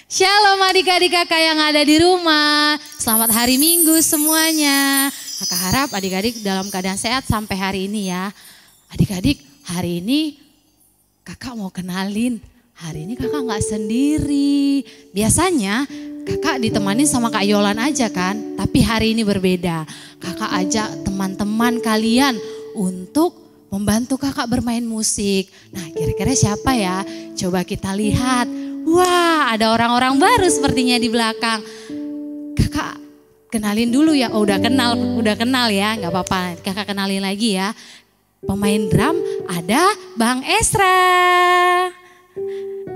Shalom adik-adik kakak yang ada di rumah. Selamat hari Minggu semuanya. Kakak harap adik-adik dalam keadaan sehat sampai hari ini ya. Adik-adik hari ini kakak mau kenalin. Hari ini kakak gak sendiri. Biasanya kakak ditemani sama Kak Yolan aja kan. Tapi hari ini berbeda. Kakak ajak teman-teman kalian untuk membantu kakak bermain musik. Nah kira-kira siapa ya? Coba kita lihat. Wah ada orang-orang baru sepertinya di belakang. Kakak kenalin dulu ya. Oh udah kenal ya. Gak apa-apa kakak kenalin lagi ya. Pemain drum ada Bang Esra.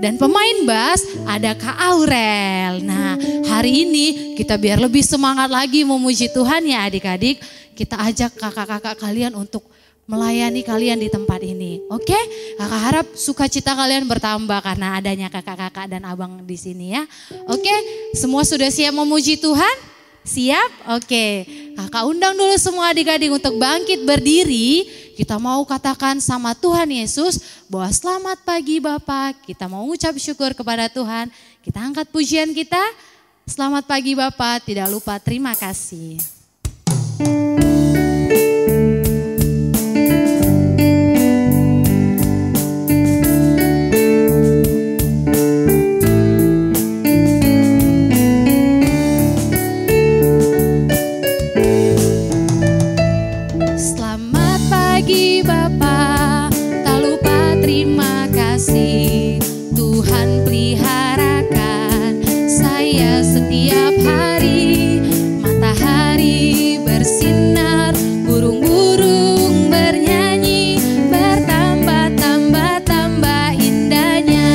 Dan pemain bass ada Kak Aurel. Nah hari ini kita biar lebih semangat lagi memuji Tuhan ya adik-adik. Kita ajak kakak-kakak kalian untuk melayani kalian di tempat ini. Oke? Kakak harap sukacita kalian bertambah karena adanya kakak-kakak dan abang di sini ya. Oke? Semua sudah siap memuji Tuhan? Siap? Oke. Kakak undang dulu semua adik-adik untuk bangkit berdiri. Kita mau katakan sama Tuhan Yesus bahwa selamat pagi Bapak. Kita mau ucap syukur kepada Tuhan. Kita angkat pujian kita. Selamat pagi Bapak. Tidak lupa terima kasih. Tuhan peliharakan saya setiap hari, matahari bersinar, burung-burung bernyanyi, bertambah-tambah indahnya.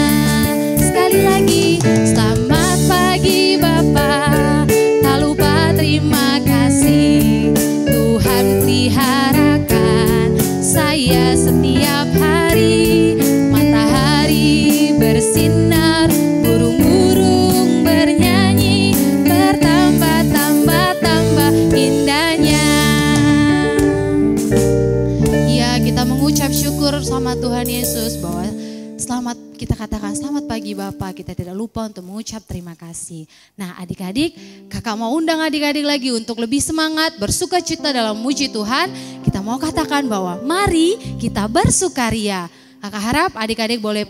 Sekali lagi, selamat pagi Bapa, tak lupa terima kasih. Tuhan peliharakan saya setiap hari, bersinar, burung-burung bernyanyi, bertambah-tambah indahnya. Ya, kita mengucap syukur sama Tuhan Yesus bahwa kita katakan selamat pagi Bapak, kita tidak lupa untuk mengucap terima kasih. Nah adik-adik, kakak mau undang adik-adik lagi untuk lebih semangat, bersukacita dalam muji Tuhan. Kita mau katakan bahwa mari kita bersukaria. Kakak harap adik-adik boleh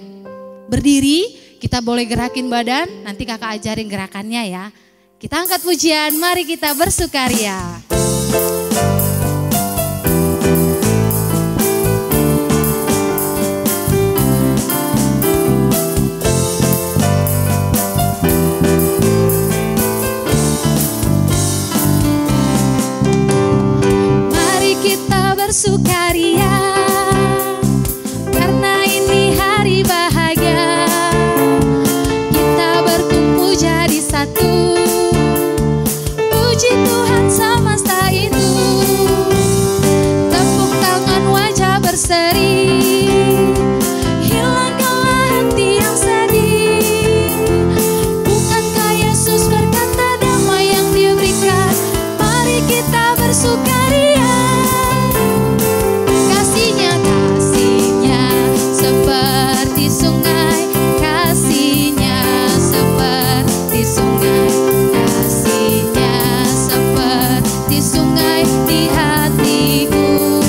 berdiri, kita boleh gerakin badan, nanti kakak ajarin gerakannya ya. Kita angkat pujian, mari kita bersukaria. Mari kita bersukaria, karena ini hari bahagia. Satu, puji Tuhan semesta itu, tepuk tangan wajah berseri, hilangkanlah hati yang sedih. Bukankah Yesus berkata damai yang Dia berikan? Mari kita bersukaria. Kasihnya seperti sungai, kasihnya seperti sungai, kasihnya seperti sungai di hatiku,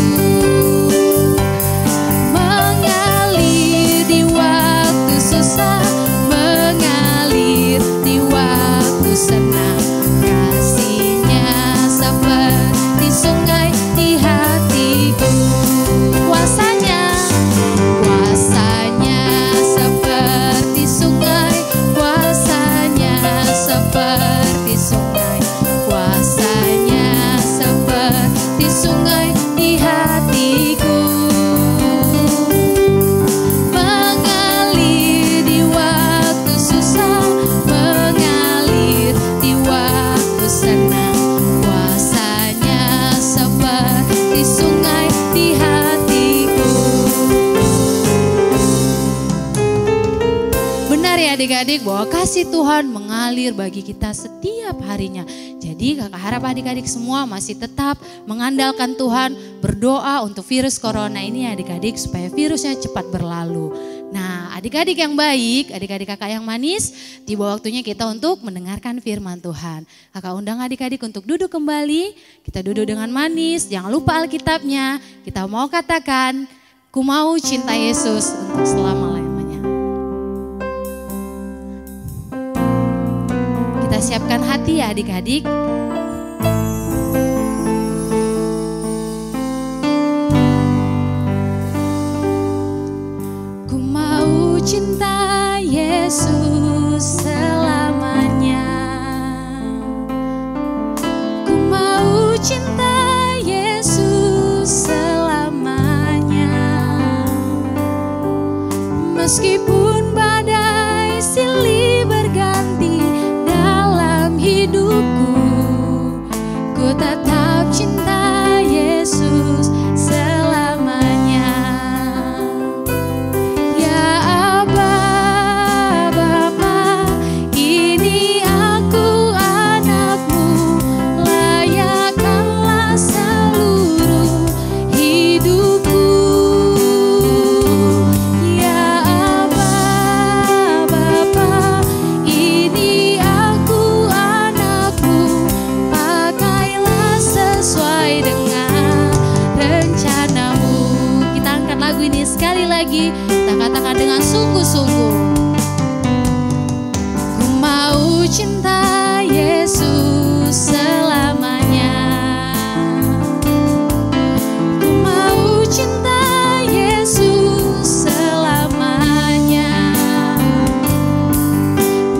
mengalir di waktu susah, mengalir di waktu senang, kasihnya seperti sungai di hatiku. Kuasanya seperti sungai, kuasanya seperti sungai, kuasanya seperti sungai di hatiku, mengalir di waktu susah, mengalir di waktu senang, kuasanya seperti sungai di hatiku. Benar ya adik-adik bahwa kasih Tuhan mengalir bagi kita setiap harinya. Jadi kakak harap adik-adik semua masih tetap mengandalkan Tuhan, berdoa untuk virus corona ini adik-adik supaya virusnya cepat berlalu. Nah adik-adik yang baik, adik-adik kakak yang manis, tiba waktunya kita untuk mendengarkan firman Tuhan. Kakak undang adik-adik untuk duduk kembali, kita duduk dengan manis, jangan lupa Alkitabnya. Kita mau katakan, ku mau cinta Yesus untuk selama-lamanya. Kita siapkan hati ya adik-adik. Cinta Yesus selamanya. Ku mau cinta Yesus selamanya. Meskipun badai silih berganti dalam hidupku, ku tetap cinta Yesus selamanya. Sekali lagi kita katakan dengan sungguh-sungguh, ku mau cinta Yesus selamanya. Ku mau cinta Yesus selamanya.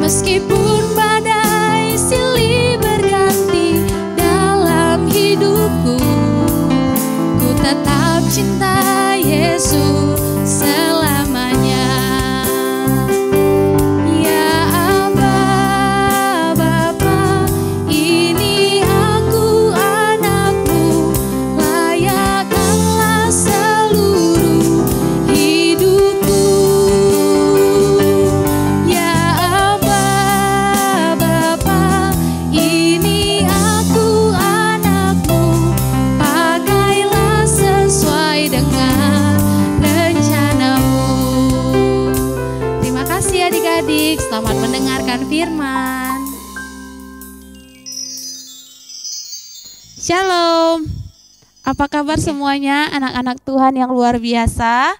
Meskipun badai silih berganti dalam hidupku, ku tetap cinta Yesus selamanya. Ya Aba, Bapa, ini aku anakmu, layakkanlah seluruh hidupku. Ya Aba, Bapa, ini aku anakmu, pakailah sesuai dengan adik-adik, selamat mendengarkan firman. Shalom. Apa kabar semuanya anak-anak Tuhan yang luar biasa?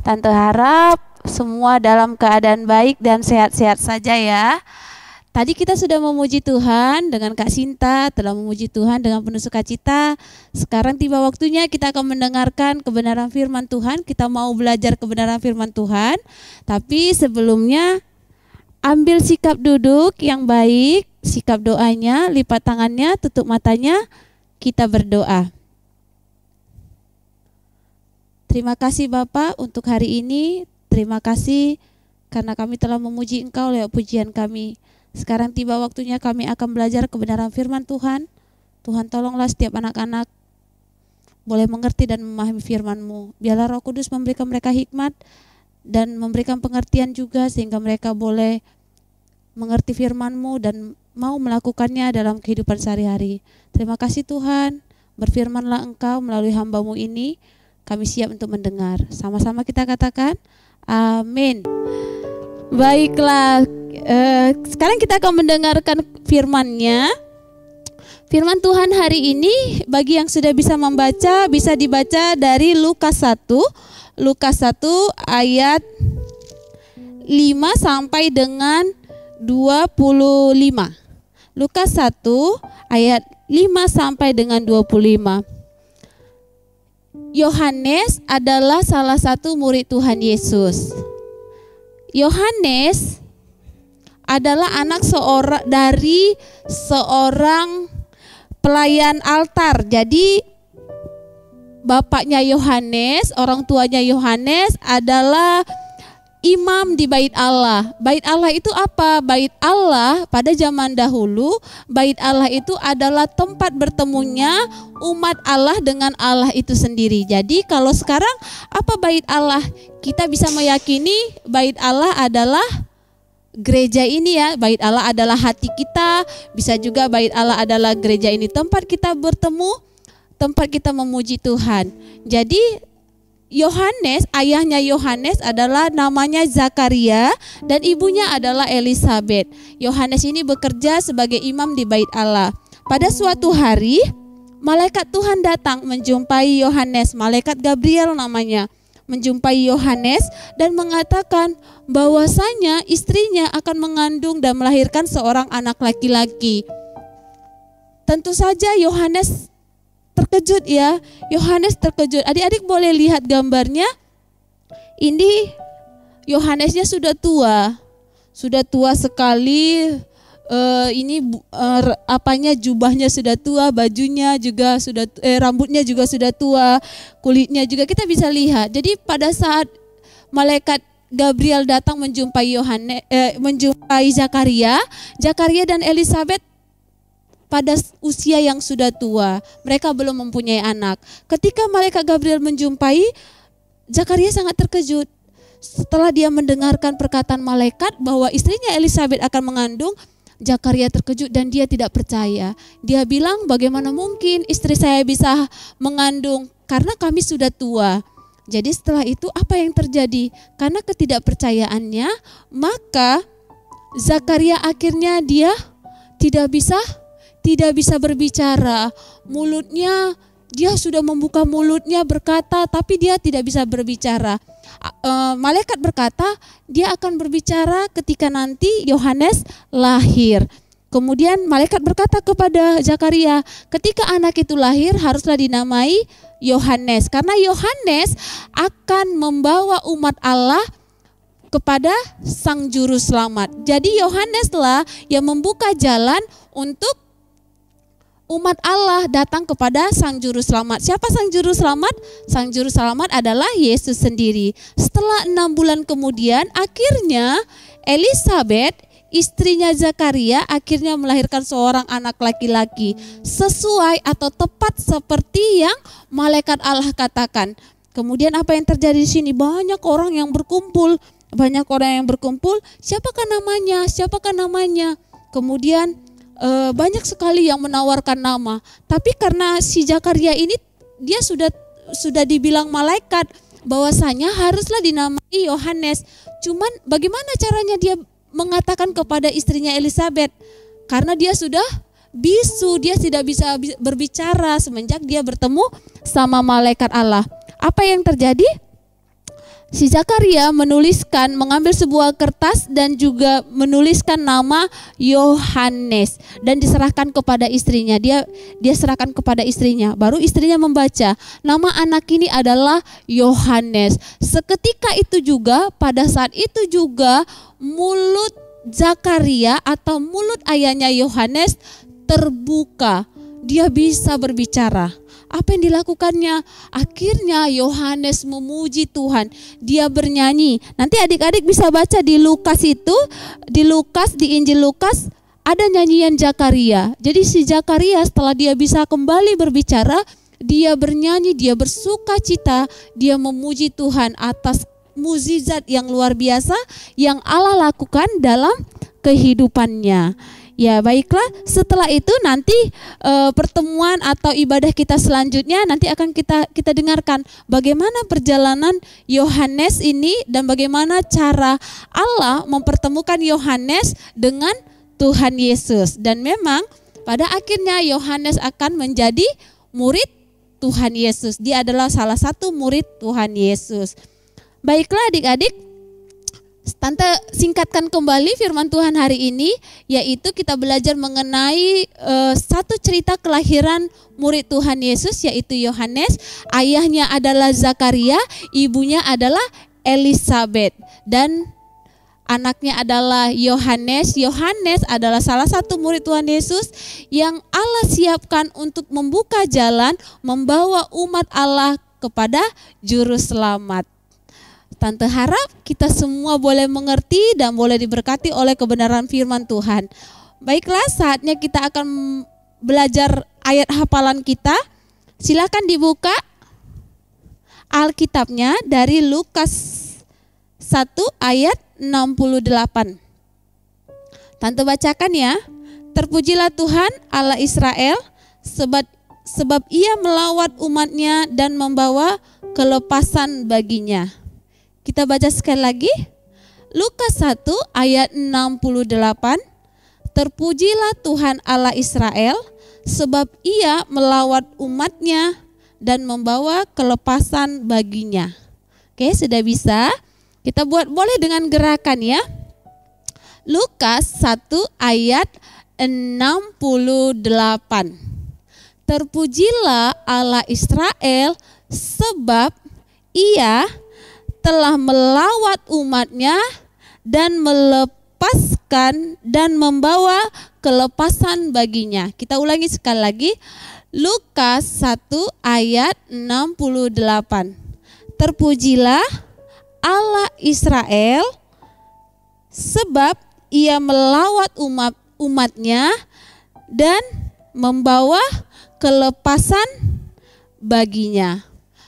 Tante harap semua dalam keadaan baik dan sehat-sehat saja ya. Tadi kita sudah memuji Tuhan dengan Kak Sinta, telah memuji Tuhan dengan penuh sukacita. Sekarang tiba waktunya kita akan mendengarkan kebenaran firman Tuhan. Kita mau belajar kebenaran firman Tuhan. Tapi sebelumnya ambil sikap duduk yang baik, sikap doanya, lipat tangannya, tutup matanya, kita berdoa. Terima kasih Bapak untuk hari ini. Terima kasih karena kami telah memuji Engkau lewat pujian kami. Sekarang tiba waktunya kami akan belajar kebenaran firman Tuhan. Tuhan tolonglah setiap anak-anak boleh mengerti dan memahami firman-Mu. Biarlah Roh Kudus memberikan mereka hikmat dan memberikan pengertian juga sehingga mereka boleh mengerti firman-Mu dan mau melakukannya dalam kehidupan sehari-hari. Terima kasih Tuhan, berfirmanlah Engkau melalui hamba-Mu ini, kami siap untuk mendengar. Sama-sama kita katakan, amin. Baiklah, sekarang kita akan mendengarkan firman-Nya. Firman Tuhan hari ini bagi yang sudah bisa membaca, bisa dibaca dari Lukas 1. Lukas 1 ayat 5 sampai dengan 25. Lukas 1 ayat 5 sampai dengan 25. Yohanes adalah salah satu murid Tuhan Yesus. Yohanes adalah anak dari seorang pelayan altar. Jadi bapaknya Yohanes, orang tuanya Yohanes adalah imam di Bait Allah. Bait Allah itu apa? Bait Allah pada zaman dahulu, Bait Allah itu adalah tempat bertemunya umat Allah dengan Allah itu sendiri. Jadi kalau sekarang apa Bait Allah? Kita bisa meyakini Bait Allah adalah gereja ini ya. Bait Allah adalah hati kita. Bisa juga Bait Allah adalah gereja ini, tempat kita bertemu, tempat kita memuji Tuhan. Jadi Yohanes, ayahnya Yohanes adalah namanya Zakaria dan ibunya adalah Elisabet. Yohanes ini bekerja sebagai imam di Bait Allah. Pada suatu hari, malaikat Tuhan datang menjumpai Yohanes, malaikat Gabriel namanya, menjumpai Yohanes dan mengatakan bahwasanya istrinya akan mengandung dan melahirkan seorang anak laki-laki. Tentu saja Yohanes terkejut ya, Yohanes terkejut. Adik-adik boleh lihat gambarnya. Ini Yohanesnya sudah tua sekali. Jubahnya sudah tua, bajunya juga sudah, rambutnya juga sudah tua, kulitnya juga kita bisa lihat. Jadi pada saat malaikat Gabriel datang menjumpai Zakaria dan Elisabet pada usia yang sudah tua, mereka belum mempunyai anak. Ketika malaikat Gabriel menjumpai, Zakaria sangat terkejut. Setelah dia mendengarkan perkataan malaikat bahwa istrinya Elisabet akan mengandung, Zakaria terkejut dan dia tidak percaya. Dia bilang, bagaimana mungkin istri saya bisa mengandung, karena kami sudah tua. Jadi setelah itu apa yang terjadi? Karena ketidakpercayaannya, maka Zakaria akhirnya dia tidak bisa berbicara. Mulutnya, dia sudah membuka mulutnya berkata, tapi dia tidak bisa berbicara. Malaikat berkata, dia akan berbicara ketika nanti Yohanes lahir. Kemudian malaikat berkata kepada Zakaria, ketika anak itu lahir haruslah dinamai Yohanes, karena Yohanes akan membawa umat Allah kepada Sang Juru Selamat. Jadi Yohaneslah yang membuka jalan untuk umat Allah datang kepada Sang Juru Selamat. Siapa Sang Juru Selamat? Sang Juru Selamat adalah Yesus sendiri. Setelah 6 bulan kemudian, akhirnya Elisabet, istrinya Zakaria, akhirnya melahirkan seorang anak laki-laki. Sesuai atau tepat seperti yang malaikat Allah katakan. Kemudian apa yang terjadi di sini? Banyak orang yang berkumpul. Siapakah namanya? Kemudian banyak sekali yang menawarkan nama, tapi karena si Zakaria ini dia sudah dibilang malaikat bahwasanya haruslah dinamai Yohanes. Cuman bagaimana caranya dia mengatakan kepada istrinya Elisabet? Karena dia sudah bisu, dia tidak bisa berbicara semenjak dia bertemu sama malaikat Allah. Apa yang terjadi? Si Zakaria mengambil sebuah kertas dan juga menuliskan nama Yohanes dan diserahkan kepada istrinya. Dia serahkan kepada istrinya. Baru istrinya membaca, nama anak ini adalah Yohanes. Seketika itu juga, pada saat itu juga mulut Zakaria atau mulut ayahnya Yohanes terbuka. Dia bisa berbicara. Apa yang dilakukannya? Akhirnya Yohanes memuji Tuhan. Dia bernyanyi. Nanti adik-adik bisa baca di Lukas itu, di Injil Lukas ada nyanyian Zakaria. Jadi si Zakaria setelah dia bisa kembali berbicara, dia bernyanyi, dia bersuka cita, dia memuji Tuhan atas mukjizat yang luar biasa yang Allah lakukan dalam kehidupannya. Ya baiklah, setelah itu nanti pertemuan atau ibadah kita selanjutnya nanti akan kita dengarkan bagaimana perjalanan Yohanes ini dan bagaimana cara Allah mempertemukan Yohanes dengan Tuhan Yesus. Dan memang pada akhirnya Yohanes akan menjadi murid Tuhan Yesus. Dia adalah salah satu murid Tuhan Yesus. Baiklah adik-adik, Tante singkatkan kembali firman Tuhan hari ini, yaitu kita belajar mengenai satu cerita kelahiran murid Tuhan Yesus, yaitu Yohanes. Ayahnya adalah Zakaria, ibunya adalah Elisabet, dan anaknya adalah Yohanes. Yohanes adalah salah satu murid Tuhan Yesus yang Allah siapkan untuk membuka jalan, membawa umat Allah kepada Juru Selamat. Tante harap kita semua boleh mengerti dan boleh diberkati oleh kebenaran firman Tuhan. Baiklah, saatnya kita akan belajar ayat hafalan kita. Silakan dibuka Alkitabnya dari Lukas 1 ayat 68. Tante bacakan ya. Terpujilah Tuhan Allah Israel sebab ia melawat umatnya dan membawa kelepasan baginya. Kita baca sekali lagi. Lukas 1 ayat 68. Terpujilah Tuhan Allah Israel, sebab ia melawat umatnya dan membawa kelepasan baginya. Oke, sudah bisa? Kita buat boleh dengan gerakan ya. Lukas 1 ayat 68. Terpujilah Allah Israel sebab ia telah melawat umatnya dan melepaskan dan membawa kelepasan baginya. Kita ulangi sekali lagi. Lukas 1 ayat 68. Terpujilah Allah Israel sebab ia melawat umatnya dan membawa kelepasan baginya.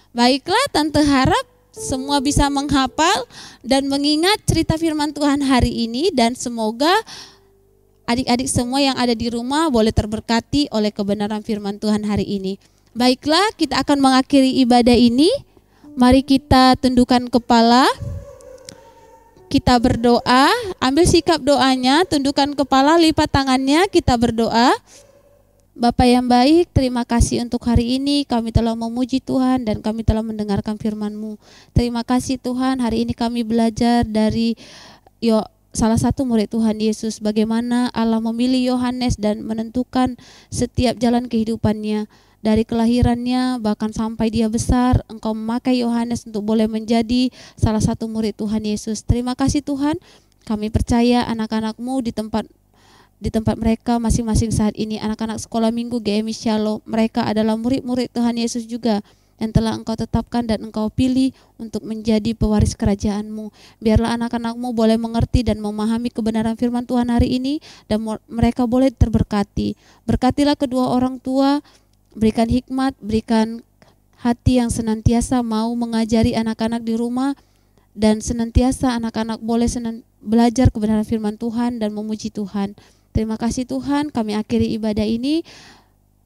Baiklah, Tante harap semua bisa menghafal dan mengingat cerita firman Tuhan hari ini, dan semoga adik-adik semua yang ada di rumah boleh terberkati oleh kebenaran firman Tuhan hari ini. Baiklah, kita akan mengakhiri ibadah ini. Mari kita tundukkan kepala. Kita berdoa, ambil sikap doanya, tundukkan kepala, lipat tangannya, kita berdoa. Bapa yang baik, terima kasih untuk hari ini kami telah memuji Tuhan dan kami telah mendengarkan firman-Mu. Terima kasih Tuhan, hari ini kami belajar dari salah satu murid Tuhan Yesus, bagaimana Allah memilih Yohanes dan menentukan setiap jalan kehidupannya. Dari kelahirannya bahkan sampai dia besar, Engkau memakai Yohanes untuk boleh menjadi salah satu murid Tuhan Yesus. Terima kasih Tuhan, kami percaya anak-anak-Mu di tempat mereka masing-masing saat ini, anak-anak sekolah minggu GMI Shalom, mereka adalah murid-murid Tuhan Yesus juga yang telah Engkau tetapkan dan Engkau pilih untuk menjadi pewaris kerajaan-Mu. Biarlah anak-anak-Mu boleh mengerti dan memahami kebenaran firman Tuhan hari ini dan mereka boleh terberkati. Berkatilah kedua orang tua, berikan hikmat, berikan hati yang senantiasa mau mengajari anak-anak di rumah, dan senantiasa anak-anak boleh belajar kebenaran firman Tuhan dan memuji Tuhan. Terima kasih Tuhan, kami akhiri ibadah ini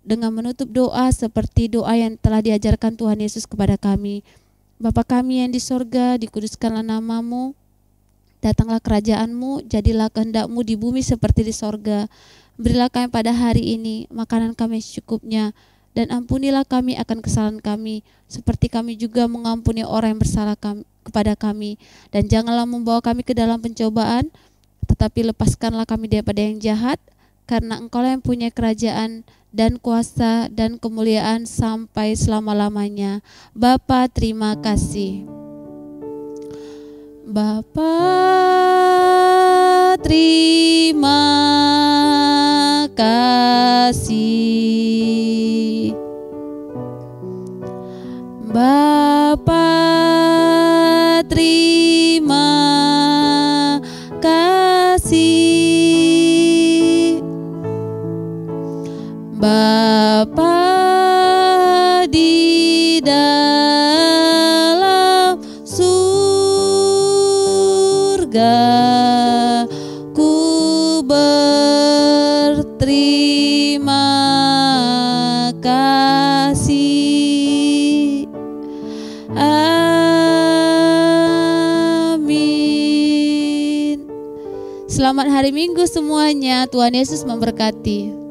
dengan menutup doa seperti doa yang telah diajarkan Tuhan Yesus kepada kami. Bapa kami yang di sorga, dikuduskanlah nama-Mu, datanglah kerajaan-Mu, jadilah kehendak-Mu di bumi seperti di sorga. Berilah kami pada hari ini makanan kami secukupnya, dan ampunilah kami akan kesalahan kami, seperti kami juga mengampuni orang yang bersalah kepada kami. Dan janganlah membawa kami ke dalam pencobaan, tetapi lepaskanlah kami daripada yang jahat, karena Engkau-lah yang punya kerajaan dan kuasa dan kemuliaan sampai selama-lamanya. Bapa, terima kasih. Bapa, terima kasih. Bapa, terima kasih. Bapa di dalam surga, ku berterima kasih. Amin. Selamat hari Minggu semuanya. Tuhan Yesus memberkati.